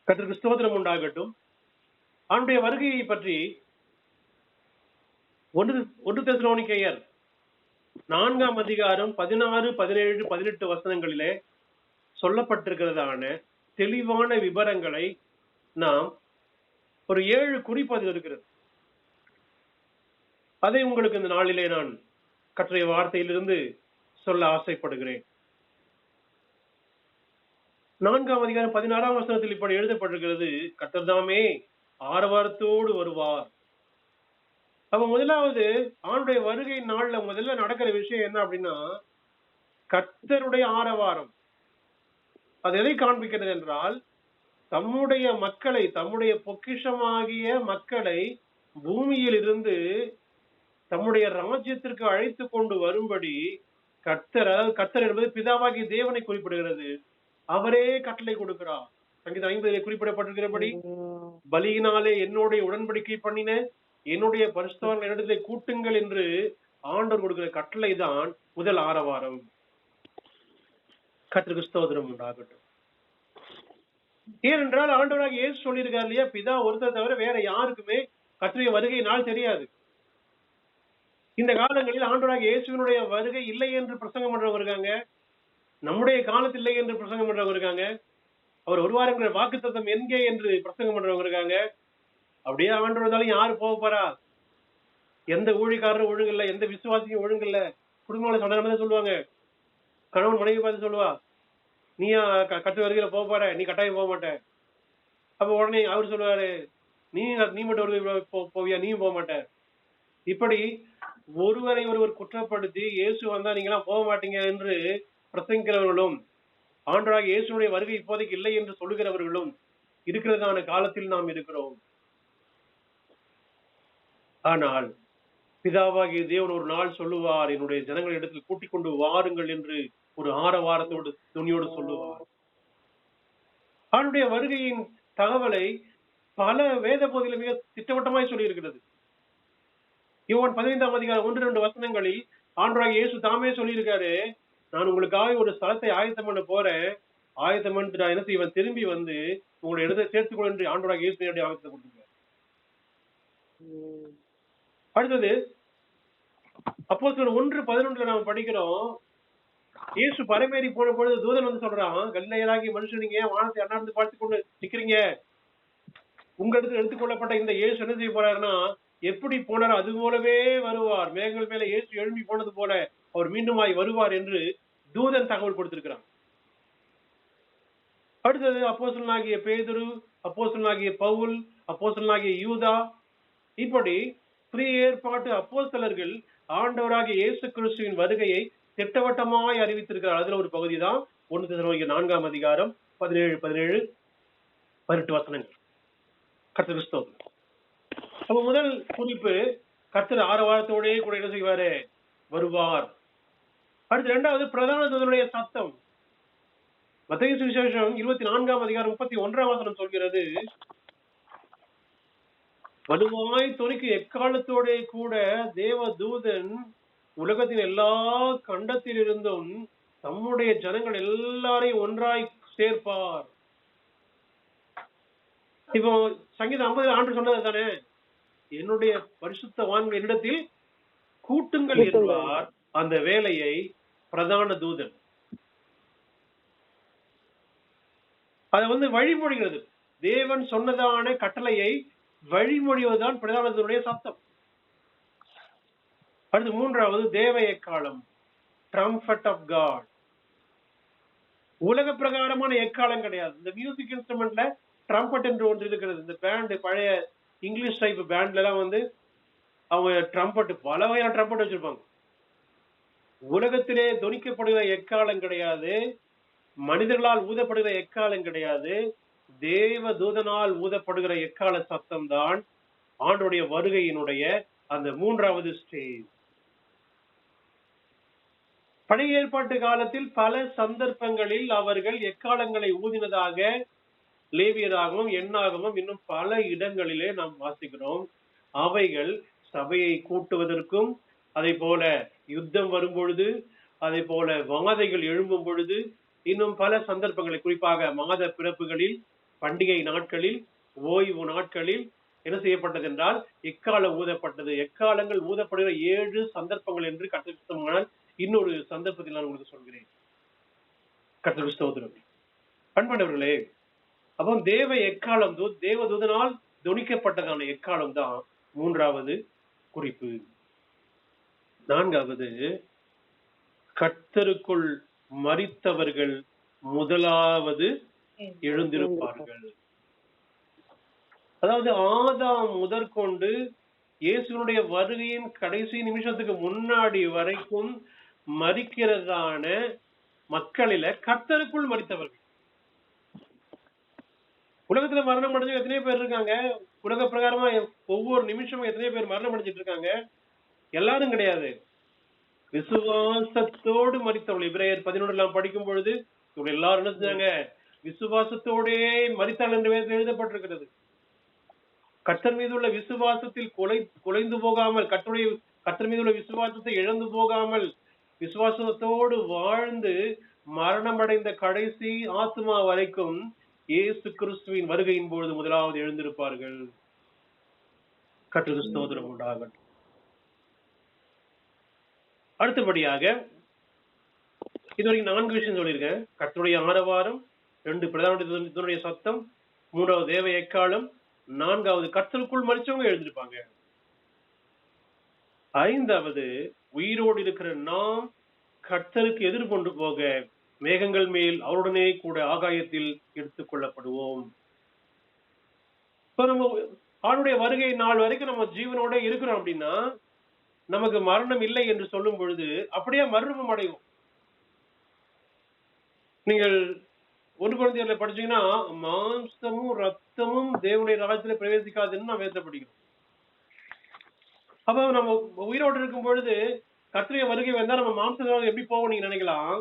கர்த்தருக்கு ஸ்தோத்திரம் உண்டாகட்டும். அவனுடைய வருகையை பற்றி 1 தெசலோனிக்கேயர் 4ஆம் அதிகாரம் 16, 17, 18 வசனங்களிலே சொல்லப்பட்டிருக்கிறதான தெளிவான விவரங்களை நாம் ஒரு 7 குறிப்பது இருக்கிறது. அதை உங்களுக்கு இந்த நாளிலே நான் கர்த்தருடைய வார்த்தையிலிருந்து சொல்ல ஆசைப்படுகிறேன். 4ஆம் அதிகாரம் 16ஆம் வசனத்தில் இப்படி எழுதப்பட்டிருக்கிறது, கர்த்தர் தாமே ஆரவாரத்தோடு வருவார். அப்ப முதலாவது ஆண்டுடைய வருகை நாள்ல முதல்ல நடக்கிற விஷயம் என்ன அப்படின்னா, கர்த்தருடைய ஆரவாரம். அது எதை காண்பிக்கிறது என்றால், தம்முடைய மக்களை, தம்முடைய பொக்கிஷமாகிய மக்களை பூமியில் இருந்து தம்முடைய ராஜ்யத்திற்கு அழைத்து கொண்டு வரும்படி கர்த்தர், அதாவது கர்த்தர் என்பது பிதாவாகிய தேவனை குறிப்பிடுகிறது. அவரே கட்டளை கொடுக்கிறார். சங்கீதம் 50 குறிப்பிடப்பட்டிருக்கிறபடி, பலியினாலே என்னுடைய உடன்படிக்கை பண்ணின என்னுடைய பரிசுத்தவான்கள் என்னிடத்திலே கூட்டுங்கள் என்று ஆண்டவர் கொடுக்கிற கட்டளை தான் முதல் ஆரவாரம். கர்த்தருக்கு ஸ்தோத்திரம் உண்டாகட்டும். ஏனென்றால் ஆண்டவராக இயேசு சொல்லியிருக்கார் இல்லையா, பிதா ஒருத்தர் தவிர வேற யாருக்குமே கர்த்தருடைய வருகை நாள் தெரியாது. இந்த காலங்களில் ஆண்டவராக இயேசுவினுடைய வருகை இல்லை என்று பிரசங்கம் பண்றவங்க இருக்காங்க, நம்முடைய காலத்தில் இல்லை என்று பிரசங்கம் பண்றவங்க இருக்காங்க, அவர் வருவார் என்கிற வாக்குத்தத்தம் எங்கே என்று பிரசங்கம் பண்றவங்க இருக்காங்க. அப்படியே ஆண்டவர் வந்தாலும் யாரு போக போறா? எந்த ஊழியக்காரரும் ஒழுங்கு இல்லை, எந்த விசுவாசியும் ஒழுங்கு இல்லை. குடும்பங்களை சொன்ன சொல்லுவாங்க, கணவன் மனைவி பார்த்து சொல்லுவா, நீயா கட்டு வருகையில போக போற, நீ கட்டாயம் போக மாட்ட. அப்ப உடனே அவர் சொல்லுவாரு, நீ மட்டும் வருகை போவியா, நீயும் போக மாட்ட. இப்படி ஒருவரை ஒருவர் குற்றப்படுத்தி இயேசு வந்தா நீங்களாம் போக மாட்டீங்க என்று பிரசங்கிக்கிறவர்களும், ஆண்டவராக இயேசுடைய வருகை இப்போதைக்கு இல்லை என்று சொல்லுகிறவர்களும் இருக்கிறதான காலத்தில் நாம் இருக்கிறோம். ஆனால் பிதாவாகிய தேவன் ஒரு நாள் சொல்லுவார், என்னுடைய ஜனங்கள் இடத்தில் கூட்டிக் கொண்டு வாருங்கள் என்று ஒரு ஆரவாரத்தோடு துணியோடு சொல்லுவார். அவனுடைய வருகையின் தகவலை பல வேத பகுதியில் மிக திட்டவட்டமாய் சொல்லி இருக்கிறது. யோவான் 15ஆம் அதிகாரம் 1-2 வசனங்களில் ஆண்டவராகிய இயேசு தாமே சொல்லியிருக்காரு, நான் உங்களுக்காக ஒரு ஸ்தலத்தை ஆயத்தம் பண்ண போறேன், ஆயத்தம் பண்ணிட்டு நான் என்ன செய்வேன், திரும்பி வந்து உங்களுடைய இடத்தை சேர்த்துக்கொள்ள என்று ஆண்டவராகிய இயேசு நேரடி ஆயத்தத்தை கொடுத்துருக்காரு. அடுத்தது அப்போஸ்தலர் 1:11 நாம படிக்கிறோம், இயேசு பரமேறி போன பொழுது தூதன் வந்து சொல்றான், கலிலேயராகிய மனுஷன், நீங்க வானத்தை அண்ணாந்து பார்த்து கொண்டு நிக்கிறீங்க, உங்க இடத்துல எடுத்துக்கொள்ளப்பட்ட இந்த இயேசு என்ன செய்ய போறாருன்னா, எப்படி போனார் அது போலவே வருவார், மேகங்கள் மேல இயேசு எழும்பி போனது போல அவர் மீண்டுமாய் வருவார் என்று தூதன் தகவல் கொடுத்திருக்கிறான். அடுத்தது அப்போஸ்தலனாகிய பேதுரு, அப்போஸ்தலனாகிய பவுல், அப்போஸ்தலனாகிய யூதா, இப்படி புதிய ஏற்பாட்டு அப்போஸ்தலர்கள் ஆண்டவராகிய இயேசு கிறிஸ்துவின் வருகையை திட்டவட்டமாய் அறிவித்திருக்கிறார். அதுல ஒரு பகுதி தான் 1 தெசலோனிக்கேயர் 4ஆம் அதிகாரம் 17, 18 வசனங்கள். கர்த்தருக்கு ஸ்தோத்திரம். அப்ப முதல் குறிப்பு, கர்த்தர் ஆரவாரத்தோடே கூட என்ன செய்வாரு, வருவார். அடுத்து இரண்டாவது பிரதான தூதனுடைய சத்தம். மத்தேயு சுவிசேஷம் 24ஆம் அதிகாரம் 31ஆம் வசனம் சொல்கிறது, வலுவாய் தொனிக்கு எக்காலத்தோட கூட தேவ தூதன் உலகத்தின் எல்லா கண்டத்தில் இருந்தும் தம்முடைய ஜனங்கள் எல்லாரையும் ஒன்றாய் சேர்ப்பார். இப்போ சங்கீதம் 50 ஆண்டு சொன்னது தானே, என்னுடைய பரிசுத்தவான்கள் என்னிடத்தில் கூட்டுங்கள் என்பார் அந்த வேலையை பிரதான தூதன். அதை வழிமொழிகிறது. தேவன் சொன்னதான கட்டளையை வழிமொழிவதுதான் பிரதான தூதனுடைய சத்தம். அடுத்து மூன்றாவது தேவ எக்காலம், ட்ரம்பட் ஆஃப் காட். உலக பிரகாரமான எக்காலம் கிடையாது. இந்த மியூசிக் இன்ஸ்ட்ருமெண்ட்ல ட்ரம்பட் என்று ஒன்று இருக்கிறது. இந்த பேண்ட், பழைய இங்கிலீஷ் டைப் பேண்ட்ல எல்லாம் அவங்க ட்ரம்பட், பல வகையான ட்ரம்பட் வச்சிருப்பாங்க. உலகத்திலே தொனிக்கப்படுகிற எக்காலம் கிடையாது, மனிதர்களால் ஊதப்படுகிற எக்காலம் கிடையாது, தேவ தூதனால் ஊதப்படுகிற எக்கால சத்தம் தான் ஆண்டவருடைய வருகையினுடைய அந்த மூன்றாவது ஸ்டேஜ். பழைய ஏற்பாட்டு காலத்தில் பல சந்தர்ப்பங்களில் அவர்கள் எக்காலங்களை ஊதினதாக லேவியராகவும் எண்ணாகவும் இன்னும் பல இடங்களிலே நாம் வாசிக்கிறோம். அவைகள் சபையை கூட்டுவதற்கும், அதை போல யுத்தம் வரும் பொழுது, அதை போல வாதைகள் எழும்பும் பொழுது, இன்னும் பல சந்தர்ப்பங்களை, குறிப்பாக மாத பிறப்புகளில் பண்டிகை நாட்களில், ஓய்வு நாட்களில் என்ன செய்யப்பட்டது என்றால் எக்காலம் ஊதப்பட்டது. எக்காலங்கள் ஊதப்படுகிற 7 சந்தர்ப்பங்கள் என்று கற்றுக்கொண்டால் இன்னொரு சந்தர்ப்பத்தில் நான் உங்களுக்கு சொல்கிறேன். கர்த்தருக்கு ஸ்தோத்திரம். அன்பானவர்களே, அப்போ தேவ எக்காலம் தேவதூதனால் துணிக்கப்பட்டதான எக்காலம் தான் 3வது குறிப்பு. 4வது, கர்த்தருக்குள் மரித்தவர்கள் முதலாவது எழுந்திருப்பார்கள். அதாவது ஆதாம் முதற்கொண்டு இயேசுனுடைய வருகையின் கடைசி நிமிஷத்துக்கு முன்னாடி வரைக்கும் மரிக்கிறதான மக்களில கர்த்தருக்குள் மரித்தவர்கள். உலகத்துல மரணம் அடைஞ்சு எத்தனையோ பேர் இருக்காங்க. உலக பிரகாரமா ஒவ்வொரு நிமிஷமும் எத்தனையோ பேர் மரணம் அடைஞ்சிட்டு இருக்காங்க. எல்லாரும் கிடையாது. விசுவாசத்தோடு மரித்தவர்கள். எபிரேயர் 11 படிக்கும் பொழுது இவங்க எல்லாரும் என்ன செஞ்சாங்க? விசுவாசத்தோடே மரித்தாள் என்று எழுதப்பட்டிருக்கிறது. கர்த்தர் மீது உள்ள விசுவாசத்தில் குலைந்து போகாமல், கர்த்தர் மீது உள்ள விசுவாசத்தை இழந்து போகாமல், விசுவாசத்தோடு வாழ்ந்து மரணமடைந்த கடைசி ஆத்மா வரைக்கும் இயேசு கிறிஸ்துவின் வருகையின் பொழுது முதலாவது எழுந்திருப்பார்கள். கர்த்தருக்கு ஸ்தோத்திரம் உண்டாகட்டும். அடுத்தபடியாக இதுவரைக்கும் 4 விஷயம் சொல்லியிருக்கேன். கர்த்தருடைய ஆரவாரம், 2 பிரதான சத்தம், 3வது தேவ எக்காலம், 4வது கர்த்தருக்குள் மரிச்சவங்க எழுந்திருப்பாங்க. 5வது உயிரோடு இருக்கிற நாம் கர்த்தருக்கு எதிர்கொண்டு போக மேகங்கள் மேல் அவருடனே கூட ஆகாயத்தில் எடுத்துக் கொள்ளப்படுவோம். இப்ப நம்ம அவருடைய வருகை நாள் வரைக்கும் நம்ம ஜீவனோட இருக்கிறோம் அப்படின்னா நமக்கு மரணம் இல்லை என்று சொல்லும் பொழுது அப்படியே மறுரூபம் அடைவோம். நீங்கள் 1 குழந்தையர்ல படிச்சீங்கன்னா மாம்சமும் ரத்தமும் தேவனுடைய ராஜ்யத்துல பிரவேசிக்காதுன்னு நம்ம வேதத்தை படிக்கிறோம். அப்ப நம்ம உயிரோடு இருக்கும் பொழுது கர்த்தருடைய வருகை வந்தா நம்ம மாம்சம் எப்படி போவோம் நீங்க நினைக்கலாம்.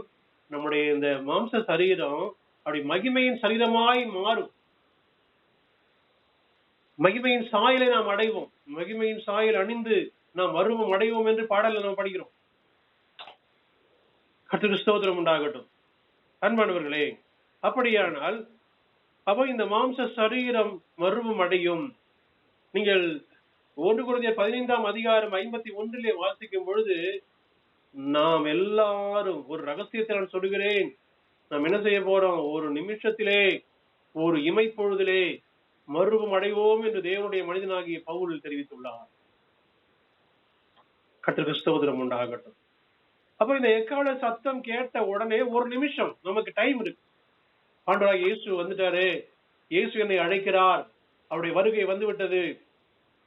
நம்முடைய இந்த மாம்ச சரீரம் அப்படி மகிமையின் சரீரமாய் மாறும். மகிமையின் சாயலை நாம் அடைவோம். மகிமையின் சாயல் அணிந்து நாம் மறுரூபம் அடைவோம் என்று பாடல்ல நாம் படிக்கிறோம். கர்த்தருக்கு ஸ்தோத்திரம் உண்டாகட்டும். அன்பானவர்களே, அப்படியானால் அப்ப இந்த மாம்ச சரீரம் மறுரூபம் அடையும். நீங்கள் 1 கொரிந்தியர் 15:51 வாசிக்கும் பொழுது நாம் எல்லாரும் ஒரு ரகசியத்தை நான் சொல்லுகிறேன். நாம் என்ன செய்ய போறோம்? ஒரு நிமிஷத்திலே, ஒரு இமைப்பொழுதிலே மறுரூபம் அடைவோம் என்று தேவனுடைய மனிதனாகிய பவுல் தெரிவித்துள்ளார். கர்த்தருக்கு ஸ்தோத்திரம் உண்டாகட்டும். அப்ப இந்த எக்கால சத்தம் கேட்ட உடனே ஒரு நிமிஷம் நமக்கு டைம் இருக்கு. ஆண்டவராகிய இயேசு வந்துட்டாரு, இயேசு என்னை அழைக்கிறார், அவருடைய வருகை வந்துவிட்டது,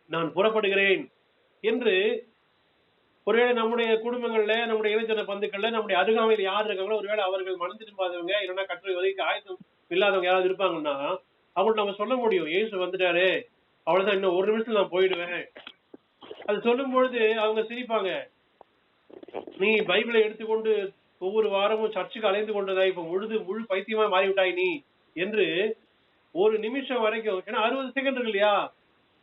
நான் புறப்படுகிறேன் என்று ஒருவேளை நம்முடைய குடும்பங்கள்ல, நம்முடைய இளைஞர் பந்துக்கள்ல, நம்முடைய அருகாமையில் யார் இருக்காங்களோ, ஒருவேளை அவர்கள் மனம் திரும்பாதவங்க, இல்லைன்னா கர்த்தருடைய வருகைக்கு ஆயத்தம் இல்லாதவங்க யாராவது இருப்பாங்கன்னா அவங்களுக்கு நம்ம சொல்ல முடியும், இயேசு வந்துட்டாரு, அவ்வளவுதான், இன்னும் ஒரு நிமிஷத்துல நான் போயிடுவேன். அது சொல்லும் பொழுது அவங்க சிரிப்பாங்க. நீ பைபிளை எடுத்துக்கொண்டு ஒவ்வொரு வாரமும் சர்ச்சுக்கு அலைந்து கொண்டதா, இப்ப முழு பைத்தியமா மாறிவிட்டாய் நீ என்று ஒரு நிமிஷம் வரைக்கும், ஏன்னா 60 செகண்ட் இல்லையா,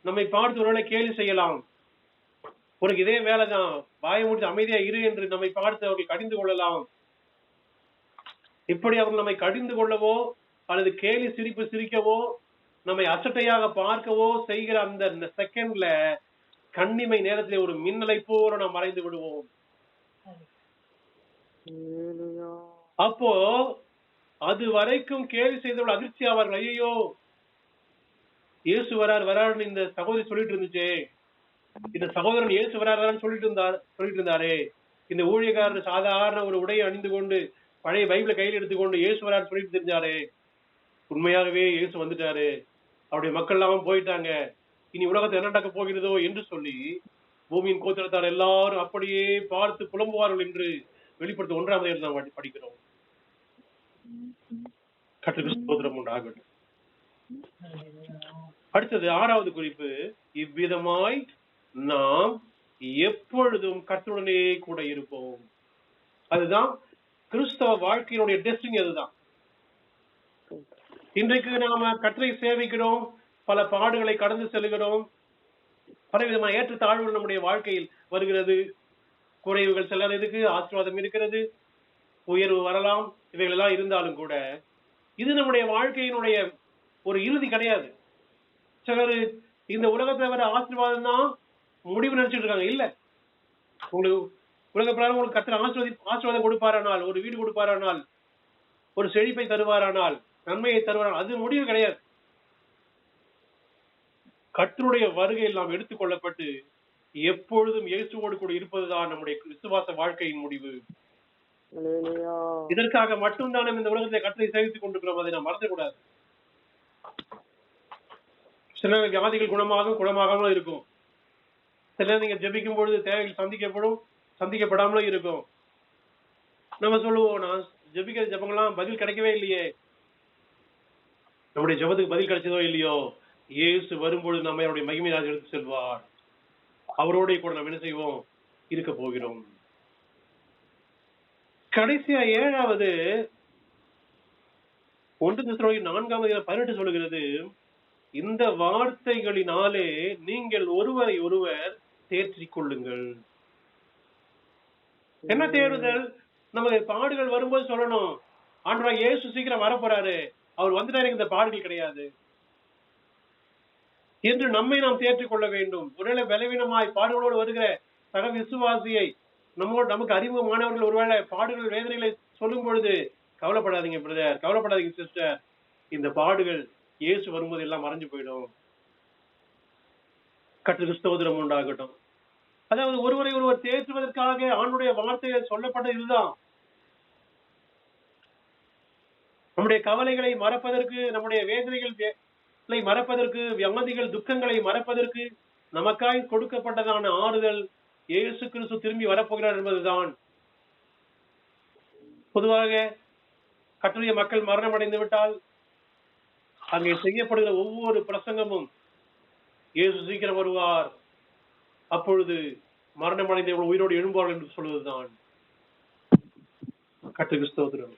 நம்மை பார்த்து ஒருவேளை கேலி செய்யலாம். உனக்கு இதே வேலைதான், வாயை முடிச்சு அமைதியா இரு என்று நம்மை பார்த்து அவர்கள் கடிந்து கொள்ளலாம். இப்படி அவர்கள் நம்மை கடிந்து கொள்ளவோ அல்லது கேலி சிரிப்பு சிரிக்கவோ நம்மை அசட்டையாக பார்க்கவோ செய்கிற அந்த செகண்ட்ல கண்ணிமை நேரத்திலே ஒரு மின்னலை போல நாம் மறைந்து விடுவோம். அப்போ அது வரைக்கும் கேலி செய்தவர்கள் அதிர்ச்சி ஆவார்கள். ஐயோ, இயேசு வராருன்னு இந்த சகோதரி சொல்லிட்டு இருந்துச்சே, இந்த சகோதரன் இயேசு வராருன்னு சொல்லிட்டு இருந்தாரே, இந்த ஊழியக்காரர் சாதாரண ஒரு உடையை அணிந்து கொண்டு பழைய பைபிளை கையில் எடுத்துக்கொண்டு இயேசு வராரு சொல்லிட்டு தெரிஞ்சாரு, உண்மையாகவே இயேசு வந்துட்டாரு, அவருடைய மக்கள் எல்லாம் போயிட்டாங்க, இனி உலகத்தை என்ன நடக்க போகிறதோ என்று சொல்லி பூமியின் கோத்திரத்தார் எல்லாரும் அப்படியே பார்த்து புலம்புவார்கள் என்று வெளிப்படுத்த 1ஆம் அதிகாரத்தில் படிக்கிறோம். கர்த்தருக்கு ஸ்தோத்திரம் உண்டாகட்டும். அடுத்தது 6வது குறிப்பு, இவ்விதமாய் நாம் எப்பொழுதும் கர்த்தருடனே கூட இருப்போம். அதுதான் கிறிஸ்தவ வாழ்க்கையினுடைய டெஸ்டினி. அதுதான் இன்றைக்கு நாம கர்த்தரை சேவிக்கிறோம், பல பாடுகளை கடந்து செல்கிறோம், பலவிதமான ஏற்றத்தாழ்வுகள் நம்முடைய வாழ்க்கையில் வருகிறது, குறைவுகள் சிலர் இருக்கு, ஆசீர்வாதம் இருக்கிறது, உயர்வு வரலாம், இவைகள் எல்லாம் இருந்தாலும் கூட இது நம்முடைய வாழ்க்கையினுடைய ஒரு இறுதி கிடையாது. சிலர் இந்த உலகத்துல வர ஆசீர்வாதம் தான் முடிவு நினைச்சிட்டு இருக்காங்க. இல்ல, உங்களுக்கு உலக பிரகாரம் உங்களுக்கு கர்த்தர் ஆசீர்வாதம் கொடுப்பாரானால், ஒரு வீடு கொடுப்பாரானால், ஒரு செழிப்பை தருவாரானால், நன்மையை தருவாரானால், அது முடிவு கிடையாது. கர்த்தருடைய வருகையில் நாம் எடுத்துக் கொள்ளப்பட்டு எப்பொழுதும் இயேசுவோடு கூட இருப்பதுதான் நம்முடைய விசுவாச வாழ்க்கையின் முடிவு. இதற்காக மட்டும்தான் நம்ம இந்த உலகத்தை கர்த்தரை சேவித்துக் கொண்டிருக்கிறோம். அதை நாம் மறந்துவிடாது. சில வியாதிகள் குணமாகாமல் இருக்கும். சில நீங்க ஜெபிக்கும் பொழுது தேவைகள் சந்திக்கப்படாமலும் இருக்கும். நம்ம சொல்லுவோம், நான் ஜெபிக்கிற ஜெபங்கள்லாம் பதில் கிடைக்கவே இல்லையே. நம்முடைய ஜெபத்துக்கு பதில் கிடைச்சதோ இல்லையோ, இயேசு வரும்பொழுது நம்மை அவருடைய மகிமையாக எடுத்து செல்வார். அவரோட கூட நாம் என்ன செய்வோம்? இருக்க போகிறோம். கடைசியா 7வது 1 தெசலோனிக்கேயர் 4:18 சொல்லுகிறது, இந்த வார்த்தைகளினாலே நீங்கள் ஒருவரை ஒருவர் தேற்றிக் கொள்ளுங்கள். என்ன தேடுதல்? நம்ம பாடுகள் வரும்போது சொல்லணும், ஆண்டவராகிய இயேசு சீக்கிரம் வரப்போறாரு, அவர் வந்துட்டாரு, இந்த பாடுகள் கிடையாது என்று நம்மை நாம் தேற்றிக் கொள்ள வேண்டும். ஒருவேளை பலவீனமாய் பாடுகளோடு வருகிற சக விசுவாசியை நமக்கு அறிமுகமானவர்கள் ஒருவேளை பாடுகள் வேதனைகளை சொல்லும் பொழுது, கவலைப்படாதீங்க பிரதர், கவலைப்படாதீங்க சிஸ்டர், இந்த பாடுகள் இயேசு வரும்போது எல்லாம் மறைஞ்சு போயிடும். கர்த்தருக்கு ஸ்தோத்திரம் உண்டாகட்டும். அதாவது ஒருவரை ஒருவர் தேற்றுவதற்காக ஆண்டுடைய வார்த்தைகள் சொல்லப்பட்ட இதுதான். நம்முடைய கவலைகளை மறப்பதற்கு, நம்முடைய வேதனைகளை மறப்பதற்கு, வியாதிகள் துக்கங்களை மறப்பதற்கு நமக்காய் கொடுக்கப்பட்டதான ஆறுதல், இயேசு கிறிஸ்து திரும்பி வரப்போகிறார் என்பதுதான். பொதுவாக கர்த்தருடைய மக்கள் மரணம் அடைந்து விட்டால் அங்கே செய்யப்படுகிற ஒவ்வொரு பிரசங்கமும் இயேசு சீக்கிரம் வருவார், அப்பொழுது மரணம் அடைந்த உயிரோடு எழும்புவார்கள் என்று சொல்வதுதான். கர்த்தருக்கு ஸ்தோத்திரம்.